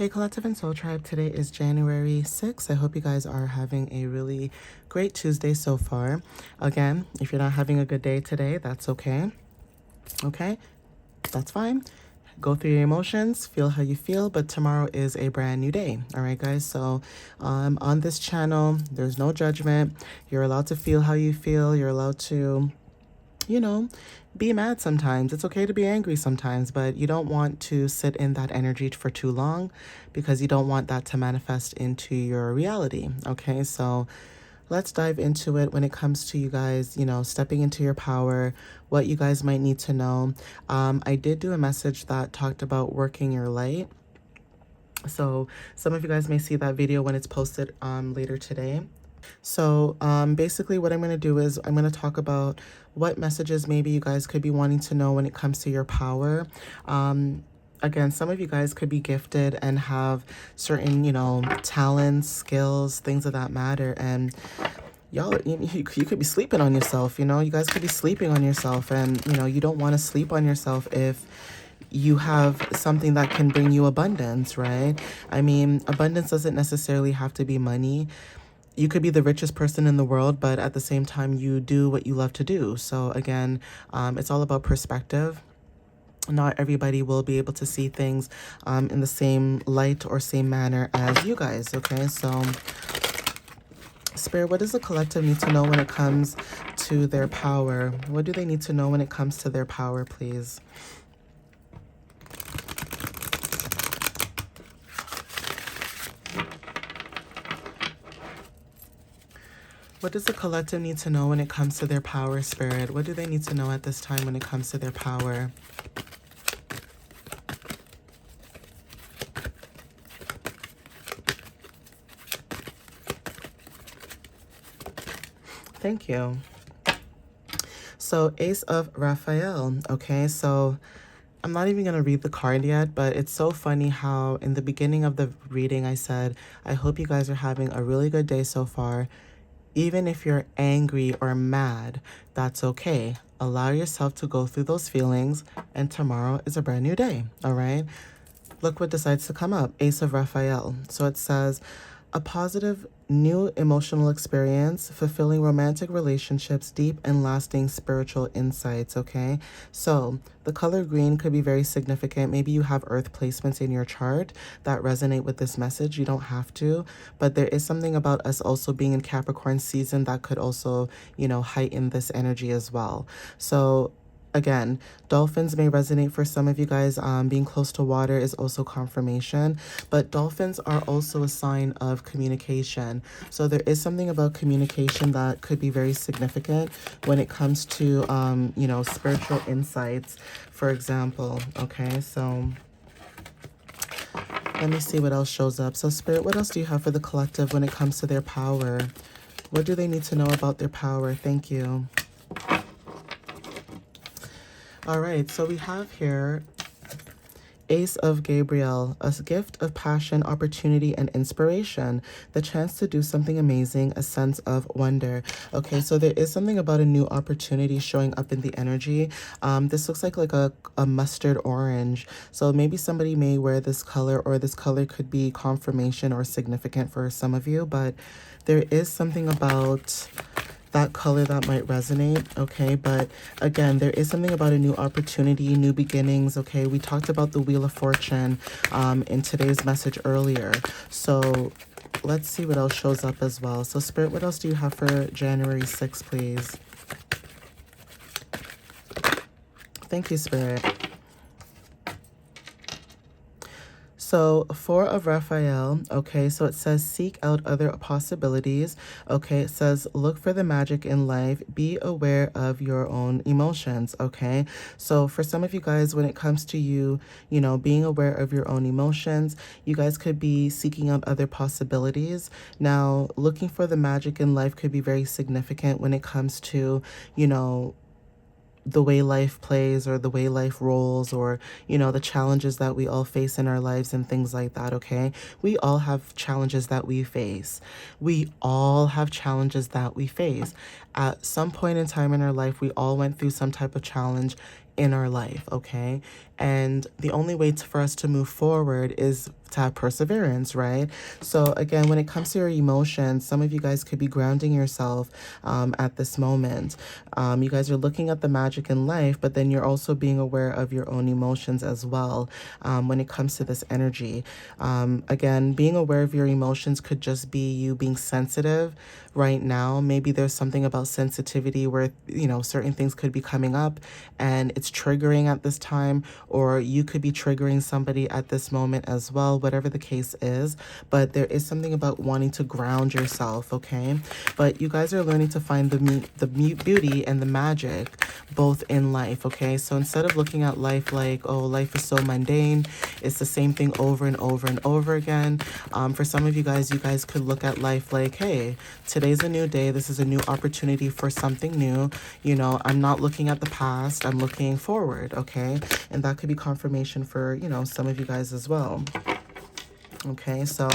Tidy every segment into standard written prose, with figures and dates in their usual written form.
Hey Collective and Soul Tribe, today is January 6th. I hope you guys are having a really great Tuesday so far. Again, if you're not having a good day today, that's okay. Okay, that's fine. Go through your emotions, feel how you feel, but tomorrow is a brand new day. All right, guys. So on this channel, there's no judgment. You're allowed to feel how you feel. You're allowed to, be mad sometimes. It's okay to be angry sometimes, but you don't want to sit in that energy for too long because you don't want that to manifest into your reality. Okay, so let's dive into it when it comes to you guys, stepping into your power, what you guys might need to know. I did do a message that talked about working your light. So some of you guys may see that video when it's posted later today. So basically what I'm going to do is I'm going to talk about what messages maybe you guys could be wanting to know when it comes to your power. Again, some of you guys could be gifted and have certain, talents, skills, things of that matter. And y'all, you could be sleeping on yourself, you guys could be sleeping on yourself. And, you don't want to sleep on yourself if you have something that can bring you abundance, right? I mean, abundance doesn't necessarily have to be money. You could be the richest person in the world, but at the same time, you do what you love to do. So again, it's all about perspective. Not everybody will be able to see things in the same light or same manner as you guys, okay? So Spirit, what does the collective need to know when it comes to their power? What do they need to know when it comes to their power, please? What does the collective need to know when it comes to their power, Spirit? What do they need to know at this time when it comes to their power? Thank you. So Ace of Raphael. Okay, so I'm not even going to read the card yet, but it's so funny how in the beginning of the reading I said, I hope you guys are having a really good day so far. Even if you're angry or mad, that's okay. Allow yourself to go through those feelings, and tomorrow is a brand new day, all right? Look what decides to come up, Ace of Raphael. So it says, a positive new emotional experience, fulfilling romantic relationships, deep and lasting spiritual insights, okay? So the color green could be very significant. Maybe you have earth placements in your chart that resonate with this message. You don't have to, but there is something about us also being in Capricorn season that could also, heighten this energy as well. So again, dolphins may resonate for some of you guys. Being close to water is also confirmation, but dolphins are also a sign of communication. So there is something about communication that could be very significant when it comes to, spiritual insights, for example. Okay, so let me see what else shows up. So Spirit, what else do you have for the collective when it comes to their power? What do they need to know about their power? Thank you. All right, so we have here Ace of Gabriel, a gift of passion, opportunity, and inspiration, the chance to do something amazing, a sense of wonder. Okay, so there is something about a new opportunity showing up in the energy. This looks like a mustard orange. So maybe somebody may wear this color, or this color could be confirmation or significant for some of you, but there is something about that color that might resonate, okay? But again, there is something about a new opportunity, new beginnings, okay? We talked about the Wheel of Fortune in today's message earlier. So let's see what else shows up as well. So Spirit, what else do you have for January 6th, please? Thank you, Spirit. So 4 of Raphael, okay, so it says seek out other possibilities. Okay, it says look for the magic in life, be aware of your own emotions, okay? So for some of you guys, when it comes to you, being aware of your own emotions, you guys could be seeking out other possibilities. Now, looking for the magic in life could be very significant when it comes to, the way life plays or the way life rolls, or the challenges that we all face in our lives and things like that. Okay, we all have challenges that we face. At some point in time in our life, we all went through some type of challenge in our life, okay? And the only way for us to move forward is to have perseverance, right? So again, when it comes to your emotions, some of you guys could be grounding yourself at this moment. You guys are looking at the magic in life, but then you're also being aware of your own emotions as well when it comes to this energy. Again, being aware of your emotions could just be you being sensitive right now. Maybe there's something about sensitivity where, you know, certain things could be coming up and it's triggering at this time, or you could be triggering somebody at this moment as well, whatever the case is. But there is something about wanting to ground yourself, okay? But you guys are learning to find the beauty and the magic both in life, okay? So instead of looking at life like, oh, life is so mundane, it's the same thing over and over and over again. For some of you guys could look at life like, hey, today's a new day. This is a new opportunity for something new. You know, I'm not looking at the past. I'm looking forward, okay? And that could be confirmation for, you know, some of you guys as well. Okay, so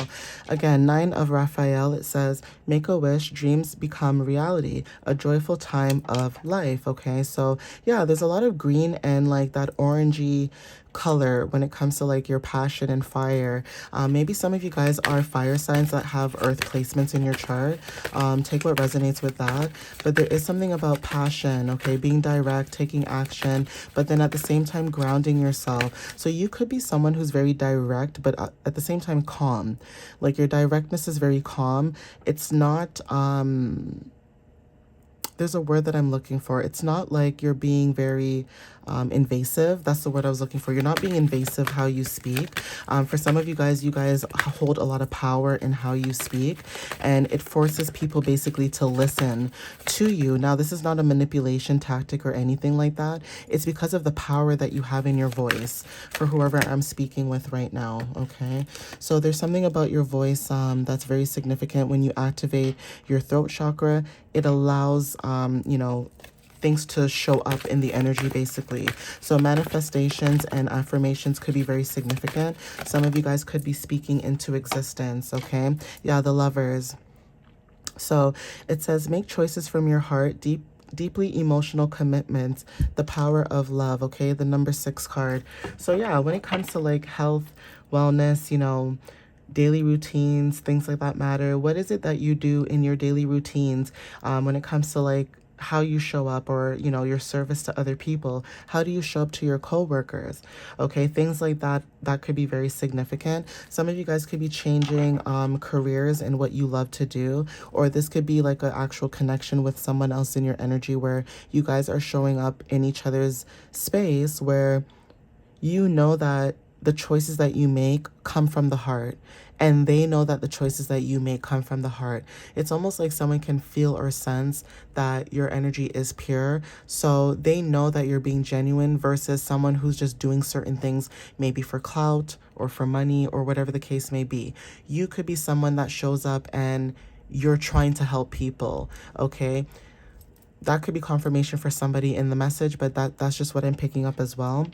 again, 9 of Raphael, it says, make a wish, dreams become reality, a joyful time of life. Okay, so yeah, there's a lot of green and like that orangey color when it comes to like your passion and fire. Maybe some of you guys are fire signs that have earth placements in your chart. Take what resonates with that. But there is something about passion, okay, being direct, taking action, but then at the same time grounding yourself. So you could be someone who's very direct, but at the same time calm. Like your directness is very calm. It's not there's a word that I'm looking for. It's not like you're being very invasive. That's the word I was looking for. You're not being invasive how you speak. For some of you guys hold a lot of power in how you speak, and it forces people basically to listen to you. Now, this is not a manipulation tactic or anything like that. It's because of the power that you have in your voice for whoever I'm speaking with right now, okay? So there's something about your voice that's very significant. When you activate your throat chakra, it allows, you know, things to show up in the energy basically. So manifestations and affirmations could be very significant. Some of you guys could be speaking into existence, okay? Yeah, the Lovers. So it says, make choices from your heart, deeply emotional commitment, the power of love, okay? The number 6 card. So yeah, when it comes to like health, wellness, you know, daily routines, things like that matter. What is it that you do in your daily routines when it comes to like how you show up, or you know, your service to other people? How do you show up to your coworkers? Okay, things like that could be very significant. Some of you guys could be changing careers and what you love to do, or this could be like an actual connection with someone else in your energy where you guys are showing up in each other's space where you know that the choices that you make come from the heart, and they know that the choices that you make come from the heart. It's almost like someone can feel or sense that your energy is pure, so they know that you're being genuine versus someone who's just doing certain things maybe for clout or for money or whatever the case may be. You could be someone that shows up and you're trying to help people, okay? That could be confirmation for somebody in the message, but that's just what I'm picking up as well.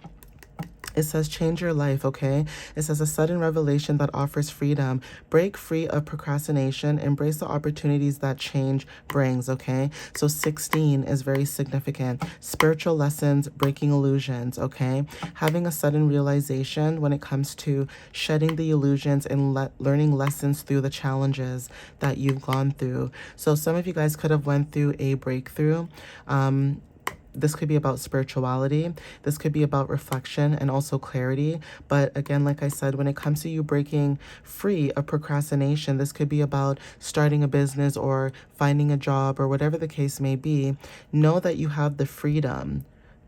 It says, change your life, okay? It says, a sudden revelation that offers freedom. Break free of procrastination. Embrace the opportunities that change brings, okay? So 16 is very significant. Spiritual lessons, breaking illusions, okay? Having a sudden realization when it comes to shedding the illusions and learning lessons through the challenges that you've gone through. So some of you guys could have went through a breakthrough. This could be about spirituality. This could be about reflection and also clarity. But again, like I said, when it comes to you breaking free of procrastination, this could be about starting a business or finding a job or whatever the case may be. Know that you have the freedom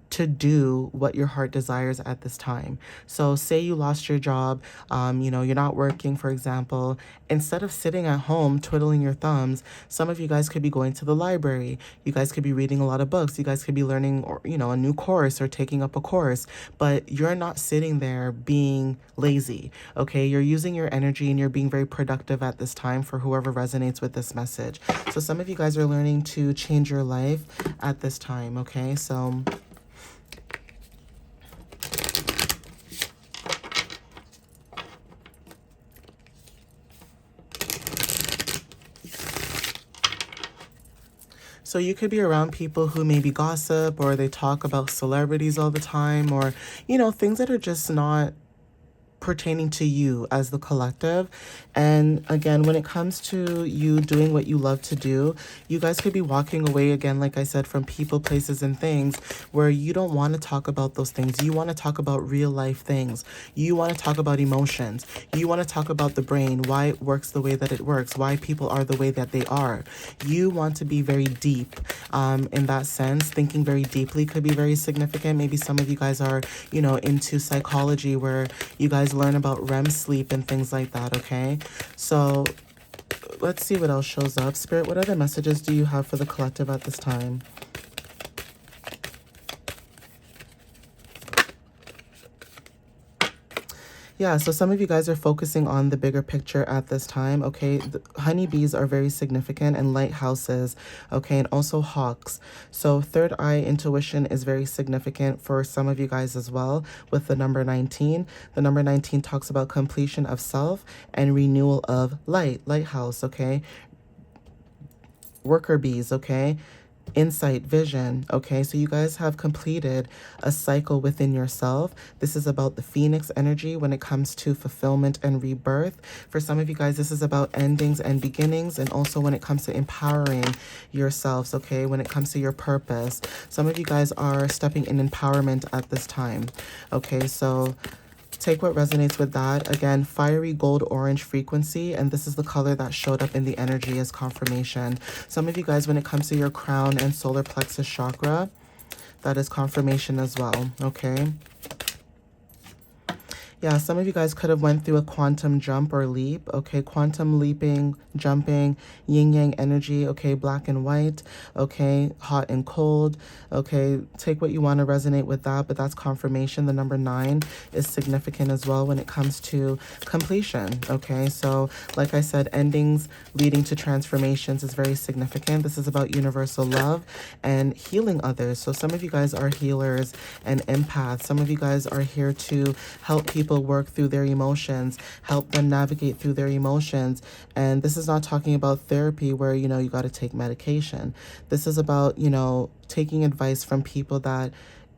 to do what your heart desires at this time. So say you lost your job, you know, you're not working, for example. Instead of sitting at home twiddling your thumbs, some of you guys could be going to the library. You guys could be reading a lot of books. You guys could be learning, or you know, a new course or taking up a course. But you're not sitting there being lazy, okay? You're using your energy and you're being very productive at this time for whoever resonates with this message. So some of you guys are learning to change your life at this time, okay? So So you could be around people who maybe gossip or they talk about celebrities all the time, or, things that are just not pertaining to you as the collective. And again, when it comes to you doing what you love to do, you guys could be walking away again, like I said, from people, places, and things where you don't want to talk about those things. You want to talk about real life things. You want to talk about emotions. You want to talk about the brain, why it works the way that it works, why people are the way that they are. You want to be very deep in that sense. Thinking very deeply could be very significant. Maybe some of you guys are, into psychology where you guys learn about REM sleep and things like that, okay? So let's see what else shows up. Spirit, what other messages do you have for the collective at this time? Yeah, so some of you guys are focusing on the bigger picture at this time, okay? The honeybees are very significant, and lighthouses, okay? And also hawks. So third eye intuition is very significant for some of you guys as well with the number 19. The number 19 talks about completion of self and renewal of lighthouse, okay? Worker bees, okay? Insight, vision, okay? So you guys have completed a cycle within yourself. This is about the phoenix energy when it comes to fulfillment and rebirth. For some of you guys, this is about endings and beginnings, and also when it comes to empowering yourselves, okay? When it comes to your purpose. Some of you guys are stepping in empowerment at this time, okay? So take what resonates with that. Again, fiery gold orange frequency, and this is the color that showed up in the energy as confirmation. Some of you guys, when it comes to your crown and solar plexus chakra, that is confirmation as well, okay? Yeah, some of you guys could have went through a quantum jump or leap, okay? Quantum leaping, jumping, yin-yang energy, okay? Black and white, okay? Hot and cold, okay? Take what you want to resonate with that, but that's confirmation. The number 9 is significant as well when it comes to completion, okay? So, like I said, endings leading to transformations is very significant. This is about universal love and healing others. So some of you guys are healers and empaths. Some of you guys are here to help people work through their emotions, help them navigate through their emotions. And this is not talking about therapy where, you got to take medication. This is about, taking advice from people that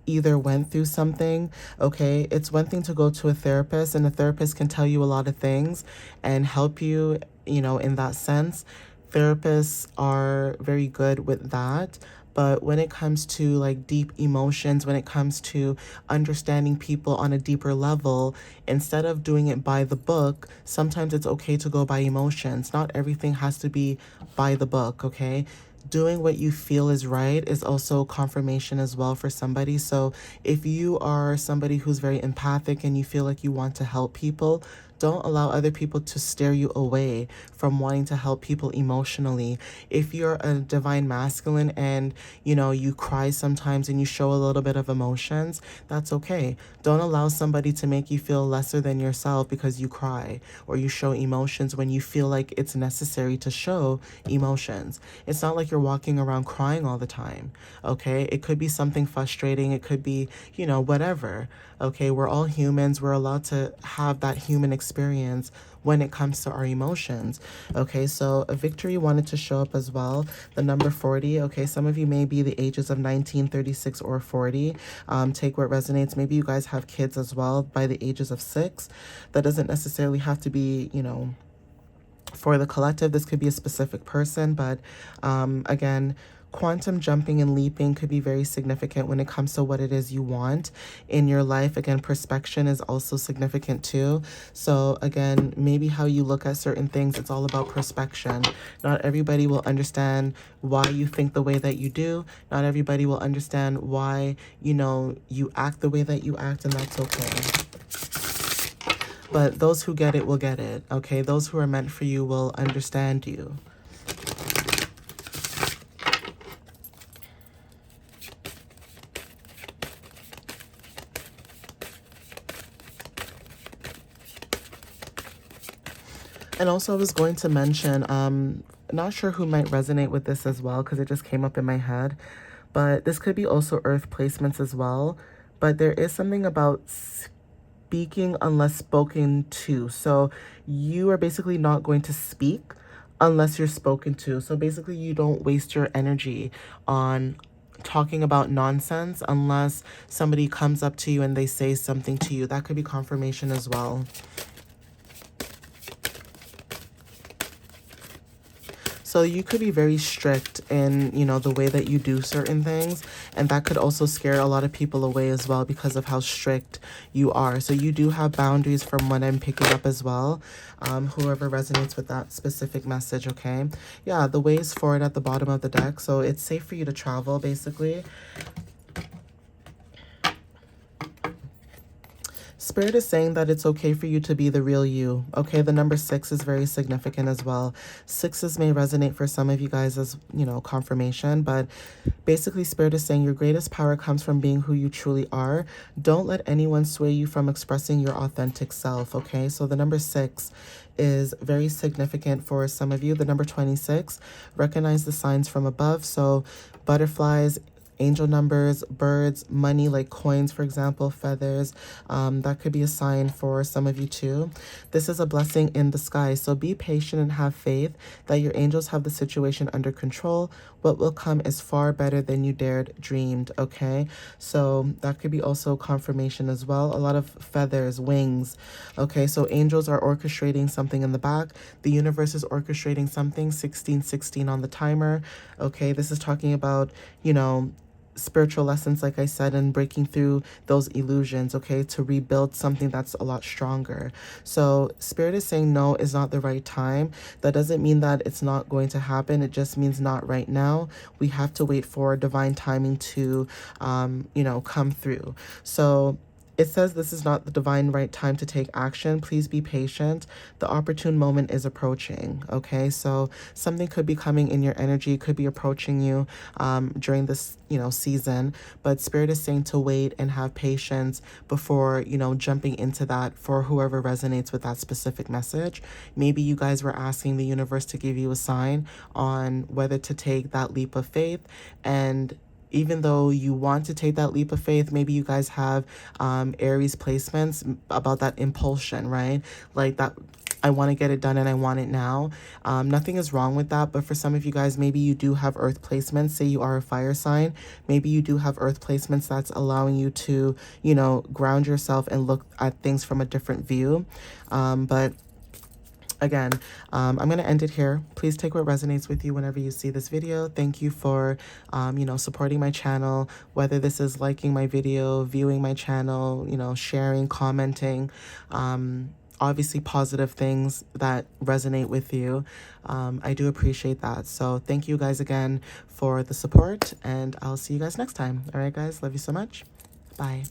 either went through something, okay? It's one thing to go to a therapist, and a therapist can tell you a lot of things and help you, in that sense. Therapists are very good with that. But when it comes to like deep emotions, when it comes to understanding people on a deeper level, instead of doing it by the book, sometimes it's okay to go by emotions. Not everything has to be by the book, okay? Doing what you feel is right is also confirmation as well for somebody. So if you are somebody who's very empathic and you feel like you want to help people, don't allow other people to steer you away from wanting to help people emotionally. If you're a divine masculine and, you cry sometimes and you show a little bit of emotions, that's okay. Don't allow somebody to make you feel lesser than yourself because you cry or you show emotions when you feel like it's necessary to show emotions. It's not like you're walking around crying all the time, okay? It could be something frustrating. It could be, whatever. Okay, we're all humans. We're allowed to have that human experience when it comes to our emotions. Okay, so a victory wanted to show up as well. The number 40. Okay, some of you may be the ages of 19, 36, or 40. Take what resonates. Maybe you guys have kids as well by the ages of 6. That doesn't necessarily have to be, for the collective. This could be a specific person, but again, quantum jumping and leaping could be very significant when it comes to what it is you want in your life. Again, perspection is also significant too. So again, maybe how you look at certain things, it's all about perspection. Not everybody will understand why you think the way that you do. Not everybody will understand why, you act the way that you act, and that's okay. But those who get it will get it, okay? Those who are meant for you will understand you. And also I was going to mention, not sure who might resonate with this as well because it just came up in my head, but this could be also earth placements as well. But there is something about speaking unless spoken to. So you are basically not going to speak unless you're spoken to. So basically, you don't waste your energy on talking about nonsense unless somebody comes up to you and they say something to you. That could be confirmation as well. So you could be very strict in, you know, the way that you do certain things. And that could also scare a lot of people away as well because of how strict you are. So you do have boundaries from what I'm picking up as well. Whoever resonates with that specific message, okay? Yeah, the way is forward at the bottom of the deck. So it's safe for you to travel, basically. Spirit is saying that it's okay for you to be the real you. Okay, the number 6 is very significant as well. Sixes may resonate for some of you guys as, you know, confirmation, but basically Spirit is saying your greatest power comes from being who you truly are. Don't let anyone sway you from expressing your authentic self, okay? So the number 6 is very significant for some of you. The number 26, recognize the signs from above. So butterflies, angel numbers, birds, money like coins, for example, feathers. That could be a sign for some of you too. This is a blessing in the sky. So be patient and have faith that your angels have the situation under control. What will come is far better than you dared dreamed, okay? So that could be also confirmation as well. A lot of feathers, wings, okay? So angels are orchestrating something in the back. The universe is orchestrating something, 1616 on the timer, okay? This is talking about, you know, spiritual lessons, like I said, and breaking through those illusions, okay, to rebuild something that's a lot stronger. So Spirit is saying no is not the right time. That doesn't mean that it's not going to happen. It just means not right now. We have to wait for divine timing to, you know, come through. So it says this is not the divine right time to take action. Please be patient. The opportune moment is approaching. Okay, so something could be coming in your energy, could be approaching you during this, you know, season. But Spirit is saying to wait and have patience before, you know, jumping into that for whoever resonates with that specific message. Maybe you guys were asking the universe to give you a sign on whether to take that leap of faith, and even though you want to take that leap of faith, maybe you guys have Aries placements about that impulsion, right? Like that, I want to get it done and I want it now. Nothing is wrong with that, but for some of you guys, maybe you do have Earth placements. Say you are a fire sign. Maybe you do have Earth placements that's allowing you to, you know, ground yourself and look at things from a different view. But again, I'm going to end it here. Please take what resonates with you whenever you see this video. Thank you for, you know, supporting my channel, whether this is liking my video, viewing my channel, you know, sharing, commenting, obviously positive things that resonate with you. I do appreciate that. So thank you guys again for the support, and I'll see you guys next time. All right, guys. Love you so much. Bye.